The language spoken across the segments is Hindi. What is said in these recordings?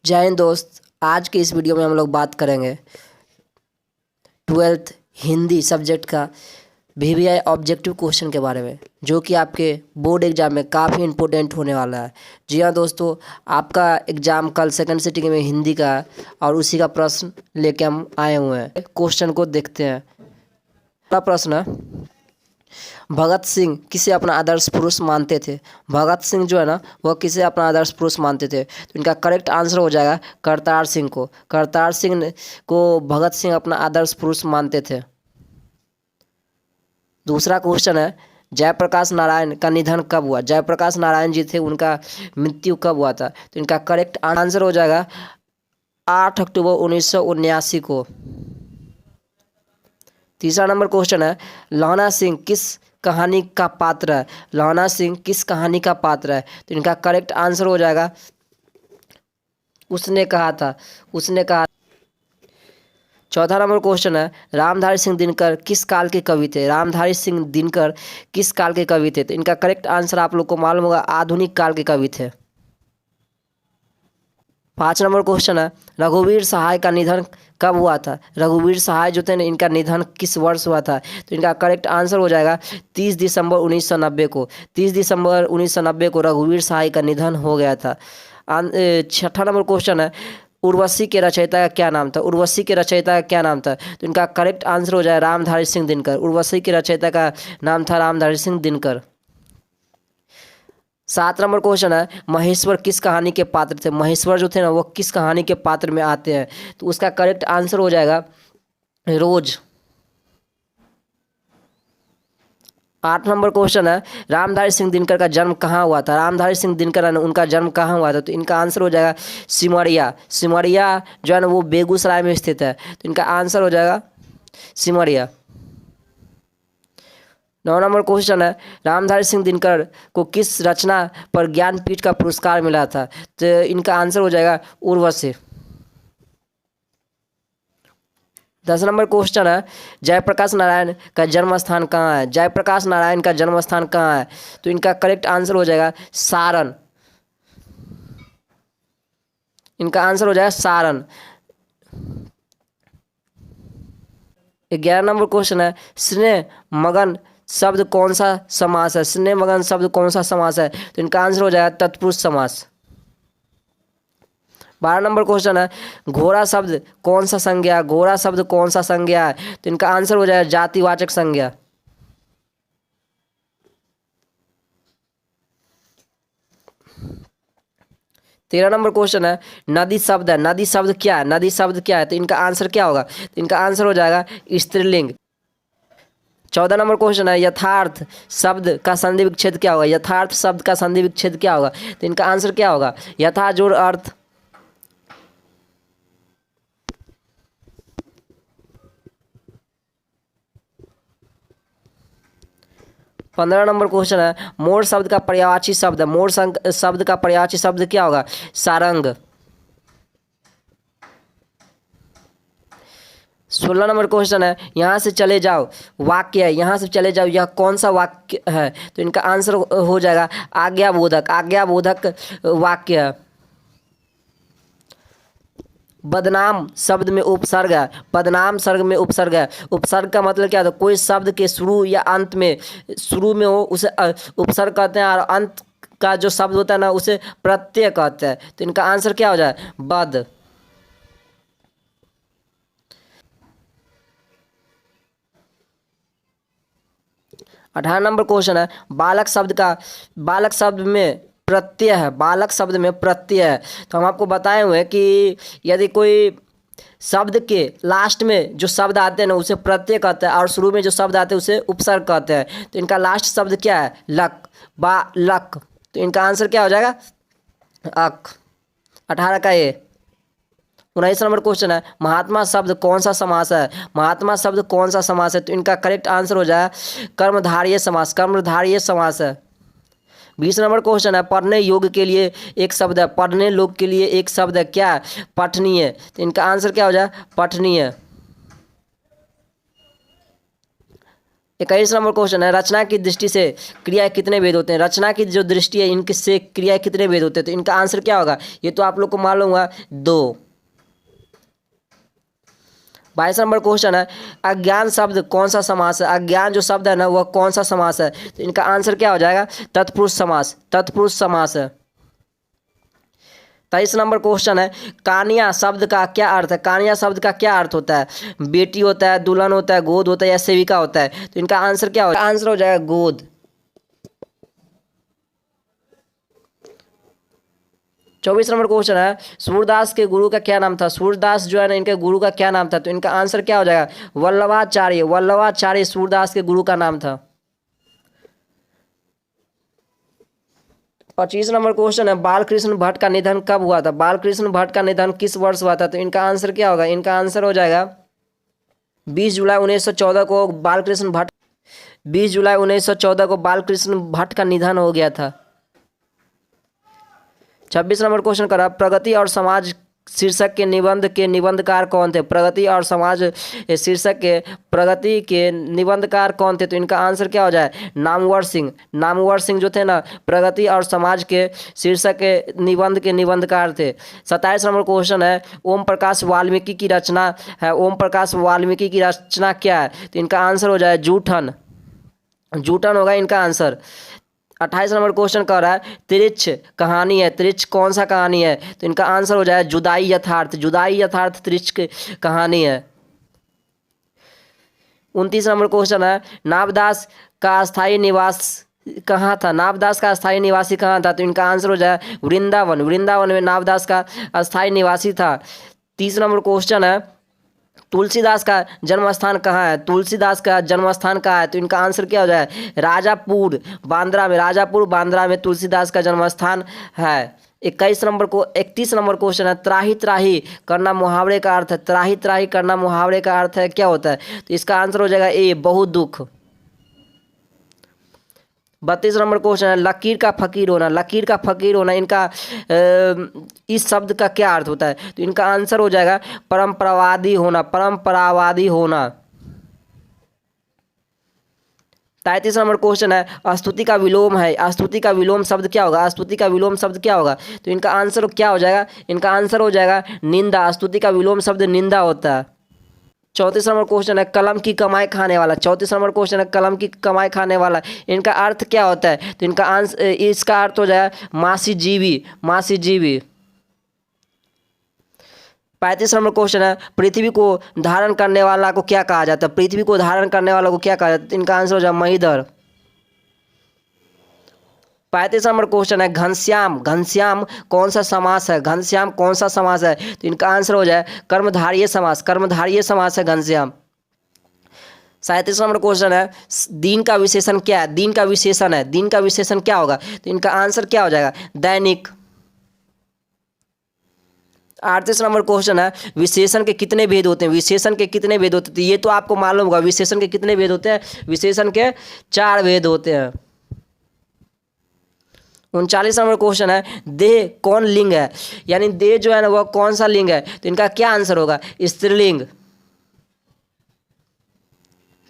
जय हिंद दोस्त। आज के इस वीडियो में हम लोग बात करेंगे 12th हिंदी सब्जेक्ट का वीवीआई ऑब्जेक्टिव क्वेश्चन के बारे में, जो कि आपके बोर्ड एग्जाम में काफ़ी इम्पोर्टेंट होने वाला है। जी हाँ दोस्तों, आपका एग्ज़ाम कल सेकंड सिटिंग में हिंदी का है और उसी का प्रश्न लेके हम आए हुए हैं। क्वेश्चन को देखते हैं। पहला प्रश्न है, भगत सिंह किसे अपना आदर्श पुरुष मानते थे। भगत सिंह जो है ना, वह किसे अपना आदर्श पुरुष मानते थे, तो इनका करेक्ट आंसर हो जाएगा करतार सिंह को। करतार सिंह को भगत सिंह अपना आदर्श पुरुष मानते थे। दूसरा क्वेश्चन है, जयप्रकाश नारायण का निधन कब हुआ। जयप्रकाश नारायण जी थे, उनका मृत्यु कब हुआ था, तो इनका करेक्ट आंसर हो जाएगा 8 अक्टूबर 1979 को। तीसरा नंबर क्वेश्चन है, लौना सिंह किस कहानी का पात्र है। लौना सिंह किस कहानी का पात्र है, तो इनका करेक्ट आंसर हो जाएगा उसने कहा था। उसने कहा। चौथा नंबर क्वेश्चन है, रामधारी सिंह दिनकर किस काल के कवि थे। रामधारी सिंह दिनकर किस काल के कवि थे, तो इनका करेक्ट आंसर आप लोग को मालूम होगा, आधुनिक काल के कवि थे। 5 नंबर क्वेश्चन है, रघुवीर सहाय का निधन कब हुआ था। रघुवीर सहाय जो थे ना, इनका निधन किस वर्ष हुआ था, तो इनका करेक्ट आंसर हो जाएगा 30 दिसंबर 1990 को। 30 दिसंबर 1990 को रघुवीर सहाय का निधन हो गया था। छठा नंबर क्वेश्चन है, उर्वशी के रचयिता का क्या नाम था। उर्वशी के रचयिता का क्या नाम था, तो इनका करेक्ट आंसर हो जाएगा रामधारी सिंह दिनकर। उर्वशी के रचयिता का नाम था रामधारी सिंह दिनकर। 7 नंबर क्वेश्चन है, महेश्वर किस कहानी के पात्र थे। महेश्वर जो थे ना, वो किस कहानी के पात्र में आते हैं, तो उसका करेक्ट आंसर हो जाएगा रोज। 8 नंबर क्वेश्चन है, रामधारी सिंह दिनकर का जन्म कहाँ हुआ था। रामधारी सिंह दिनकर है ना, उनका जन्म कहाँ हुआ था, तो इनका आंसर हो जाएगा सिमरिया। सिमरिया जो है ना, वो बेगूसराय में स्थित है, तो इनका आंसर हो जाएगा सिमरिया। 9 नंबर क्वेश्चन है, रामधारी सिंह दिनकर को किस रचना पर ज्ञानपीठ का पुरस्कार मिला था, तो इनका आंसर हो जाएगा उर्वशी। 10 नंबर क्वेश्चन है, जयप्रकाश नारायण का जन्म स्थान कहाँ है। जयप्रकाश नारायण का जन्म स्थान कहाँ है, तो इनका करेक्ट आंसर हो जाएगा सारण। इनका आंसर हो जाएगा सारण। 11 नंबर क्वेश्चन है, स्नेह मगन शब्द कौन सा समास है। स्नेह मगन शब्द कौन सा समास है, तो इनका आंसर हो जाएगा तत्पुरुष समास। 12 नंबर क्वेश्चन है, घोड़ा शब्द कौन सा संज्ञा है। घोड़ा शब्द कौन सा संज्ञा है, तो इनका आंसर हो जाएगा जातिवाचक संज्ञा। 13 नंबर क्वेश्चन है, नदी शब्द है। नदी शब्द क्या है। नदी शब्द क्या है, तो इनका आंसर क्या होगा, तो इनका आंसर हो जाएगा स्त्रीलिंग। 14 नंबर क्वेश्चन है, यथार्थ शब्द का संधि विच्छेद क्या होगा। यथार्थ शब्द का संधि विच्छेद क्या होगा, तो इनका आंसर क्या होगा, यथा जोड़ अर्थ। 15 नंबर क्वेश्चन है, मोर शब्द का पर्यायवाची शब्द है। मोर शब्द का पर्यायवाची शब्द क्या होगा, सारंग। 16 नंबर क्वेश्चन है, यहाँ से चले जाओ वाक्य है। यहाँ से चले जाओ, यह कौन सा वाक्य है, तो इनका आंसर हो जाएगा आज्ञाबोधक। आज्ञाबोधक वाक्य है। बदनाम शब्द में उपसर्ग है। बदनाम शब्द में उपसर्ग है। उपसर्ग का मतलब क्या होता है, कोई शब्द के शुरू या अंत में, शुरू में हो उसे उपसर्ग कहते हैं, और अंत का जो शब्द होता है ना, उसे प्रत्यय कहते हैं। तो इनका आंसर क्या हो जाए, बद। 18 नंबर क्वेश्चन है, बालक शब्द में प्रत्यय है। बालक शब्द में प्रत्यय है, तो हम आपको बताए हुए हैं कि यदि कोई शब्द के लास्ट में जो शब्द आते हैं ना, उसे प्रत्यय कहते हैं, और शुरू में जो शब्द आते हैं उसे उपसर्ग कहते हैं। तो इनका लास्ट शब्द क्या है, लक, बालक। तो इनका आंसर क्या हो जाएगा, अक। 18 का ये। 19 नंबर क्वेश्चन है, महात्मा शब्द कौन सा समास है। महात्मा शब्द कौन सा समास है, तो इनका करेक्ट आंसर हो जाएगा कर्मधारय समास। कर्मधारय समास है। 20 नंबर क्वेश्चन है, पढ़ने योग्य के लिए एक शब्द है। पढ़ने लोग के लिए एक शब्द है, क्या है, पठनीय। तो इनका आंसर क्या हो जाए, पठनीय। 21 नंबर क्वेश्चन है, रचना की दृष्टि से क्रिया कितने भेद होते हैं? रचना की जो दृष्टि है इनके से क्रिया कितने भेद होते हैं? तो इनका आंसर क्या होगा? ये तो आप लोग को मालूम हुआ 2। 22 नंबर क्वेश्चन है, अज्ञान शब्द कौन सा समास है? अज्ञान जो शब्द है ना वह कौन सा समास है? तो इनका आंसर क्या हो जाएगा? तत्पुरुष समास, तत्पुरुष समास है। 23 नंबर क्वेश्चन है, कानिया शब्द का क्या अर्थ है? कानिया शब्द का क्या अर्थ होता है? बेटी होता है, दुल्हन होता है, गोद होता है या सेविका होता है? तो इनका आंसर क्या होगा? आंसर हो जाएगा गोद। 24 नंबर क्वेश्चन है, सूरदास के गुरु का क्या नाम था? सूरदास जो है ना इनके गुरु का क्या नाम था? तो इनका आंसर क्या हो जाएगा? वल्लभाचार्य। वल्लभाचार्य सूरदास के गुरु का नाम था। 25 नंबर क्वेश्चन है, बालकृष्ण भट्ट का निधन कब हुआ था? बालकृष्ण भट्ट का निधन किस वर्ष हुआ था? तो इनका आंसर क्या होगा? इनका आंसर हो जाएगा 20 जुलाई 1914 को बालकृष्ण भट्ट 20 जुलाई 1914 को बालकृष्ण भट्ट का निधन हो गया था। 26 नंबर क्वेश्चन करा, प्रगति और समाज शीर्षक के निबंधकार कौन थे? प्रगति और समाज शीर्षक के प्रगति के निबंधकार कौन थे? तो इनका आंसर क्या हो जाए? नामवर सिंह। नामवर सिंह जो थे ना प्रगति और समाज के शीर्षक के निबंधकार थे। 27 नंबर क्वेश्चन है, ओम प्रकाश वाल्मीकि की रचना है। ओम प्रकाश वाल्मीकि की रचना क्या है? तो इनका आंसर हो जाए जूठन। जूठन होगा इनका आंसर। 28 नंबर क्वेश्चन कह रहा है, त्रिच्छ कहानी है। त्रिच्छ कौन सा कहानी है? तो इनका आंसर हो जाए जुदाई यथार्थ। जुदाई यथार्थ त्रिच्छ की कहानी है। 29 नंबर क्वेश्चन है, नाभदास का अस्थायी निवास कहाँ था? नाभदास का अस्थायी निवासी कहाँ था? तो इनका आंसर हो जाए वृंदावन। वृंदावन में नाभदास का अस्थायी निवासी था। 30 नंबर क्वेश्चन है, तुलसीदास का जन्म स्थान कहाँ है? तुलसीदास का जन्म स्थान कहाँ है? तो इनका आंसर क्या हो जाए? राजापुर बांद्रा में। राजापुर बांद्रा में तुलसीदास का जन्म स्थान है। 31 नंबर क्वेश्चन है, त्राही त्राही करना मुहावरे का अर्थ है। त्राही त्राही करना मुहावरे का अर्थ है क्या होता है? तो इसका आंसर हो जाएगा ए, बहुत दुख। 32 नंबर क्वेश्चन है, लकीर का फकीर होना। लकीर का फकीर होना इनका इस शब्द का क्या अर्थ होता है? तो इनका आंसर हो जाएगा परंपरावादी होना। परंपरावादी होना। 33 नंबर क्वेश्चन है, स्तुति का विलोम है। स्तुति का विलोम शब्द क्या होगा? स्तुति का विलोम शब्द क्या होगा? तो इनका आंसर क्या हो जाएगा? इनका आंसर हो जाएगा निंदा। स्तुति का विलोम शब्द निंदा होता है। 34 नंबर क्वेश्चन है, कलम की कमाई खाने वाला। 34 नंबर क्वेश्चन है, कलम की कमाई खाने वाला इनका अर्थ क्या होता है? तो इनका आंसर इसका अर्थ हो जाएगा मासी जीवी। मासी जीवी। 35 नंबर क्वेश्चन है, पृथ्वी को धारण करने वाला को क्या कहा जाता है? पृथ्वी को धारण करने वाला को क्या कहा जाता है? इनका आंसर हो जाए महिधर। 35 नंबर क्वेश्चन है, घनश्याम। घनश्याम कौन सा समास है? घनश्याम कौन सा समास है? तो इनका आंसर हो जाए कर्मधारय समास। कर्मधारय समास है घनश्याम। 37 नंबर क्वेश्चन है, दिन का विशेषण क्या है? दिन का विशेषण है। दिन का विशेषण क्या होगा? तो इनका आंसर क्या हो जाएगा? दैनिक। 38 नंबर क्वेश्चन है, विशेषण के कितने भेद होते हैं? विशेषण के कितने भेद होते हैं? तो ये तो आपको मालूम होगा। विशेषण के कितने भेद होते हैं? विशेषण के 4 भेद होते हैं। 39 नंबर क्वेश्चन है, देह कौन लिंग है? यानी देह जो है ना वह कौन सा लिंग है? तो इनका क्या आंसर होगा? स्त्रीलिंग।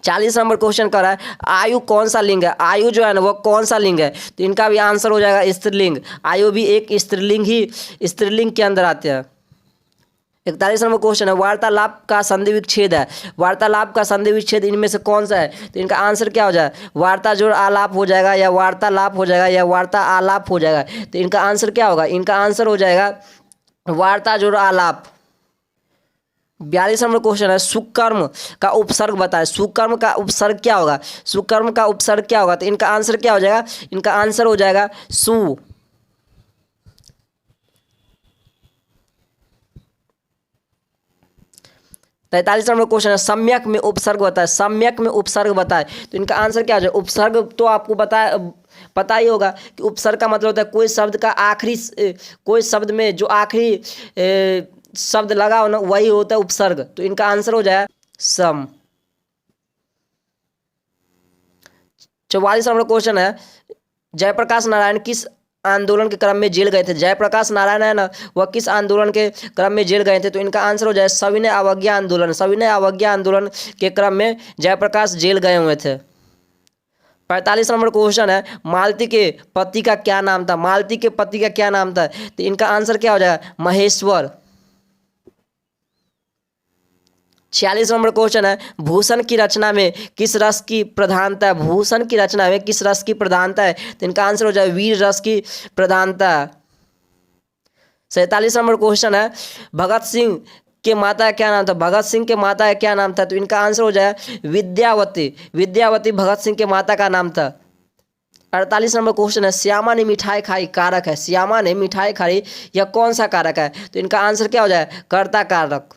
40 नंबर क्वेश्चन कर रहा है, आयु कौन सा लिंग है? आयु जो है ना वह कौन सा लिंग है? तो इनका भी आंसर हो जाएगा स्त्रीलिंग। आयु भी एक स्त्रीलिंग के अंदर आते हैं। 41 नंबर क्वेश्चन है, वार्तालाप का संधि विच्छेद है। वार्तालाप का संधि विच्छेद इनमें से कौन सा है? तो इनका आंसर क्या हो जाए? वार्ता जोड़ आलाप हो जाएगा, या वार्तालाप हो जाएगा, या वार्ता आलाप हो जाएगा। तो इनका आंसर क्या होगा? इनका आंसर हो जाएगा वार्ता जोड़ आलाप। 42 नंबर क्वेश्चन है, सुकर्म का उपसर्ग बताएं। सुकर्म का उपसर्ग क्या होगा? सुकर्म का उपसर्ग क्या होगा? तो इनका आंसर क्या हो जाएगा? इनका आंसर हो जाएगा सु। 43 नंबर क्वेश्चन है, सम्यक में उपसर्ग बताए। सम्यक में उपसर्ग बताए। तो इनका आंसर क्या हो जाए? उपसर्ग तो आपको पता ही होगा कि उपसर्ग का मतलब होता है कोई शब्द का आखिरी, कोई शब्द में जो आखिरी शब्द लगा हो ना वही होता है उपसर्ग। तो इनका आंसर हो जाए सम। 44 नंबर क्वेश्चन है, जयप्रकाश नारायण किस आंदोलन के क्रम में जेल गए थे? जयप्रकाश नारायण है ना वह किस आंदोलन के क्रम में जेल गए थे? तो इनका आंसर हो जाए सविनय अवज्ञा आंदोलन। सविनय अवज्ञा आंदोलन के क्रम में जयप्रकाश जेल गए हुए थे। 45 नंबर क्वेश्चन है, मालती के पति का क्या नाम था? मालती के पति का क्या नाम था? तो इनका आंसर क्या हो जाएगा? महेश्वर। 46 नंबर क्वेश्चन है, भूषण की रचना में किस रस की प्रधानता है? भूषण की रचना में किस रस की प्रधानता है? तो इनका आंसर हो जाएगा वीर रस की प्रधानता। 47 नंबर क्वेश्चन है, भगत सिंह के माता का क्या नाम था? भगत सिंह के माता का क्या नाम था? तो इनका आंसर हो जाएगा विद्यावती। विद्यावती भगत सिंह के माता का नाम था। 48 नंबर क्वेश्चन है, श्यामा ने मिठाई खाई कारक है? श्यामा ने मिठाई खाई यह कौन सा कारक है? तो इनका आंसर क्या हो जाएगा? कर्ता कारक।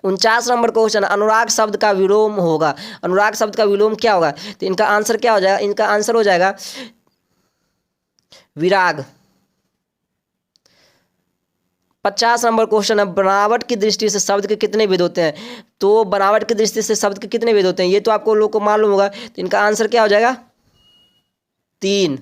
49 नंबर क्वेश्चन, अनुराग शब्द का विलोम होगा? अनुराग शब्द का विलोम क्या होगा? तो इनका आंसर क्या हो जाएगा? इनका आंसर हो जाएगा विराग। 50 नंबर क्वेश्चन है, बनावट की दृष्टि से शब्द के कितने भेद होते हैं? तो बनावट की दृष्टि से शब्द के कितने भेद होते हैं? ये तो आपको लोग को मालूम होगा। तो इनका आंसर क्या हो जाएगा? 3।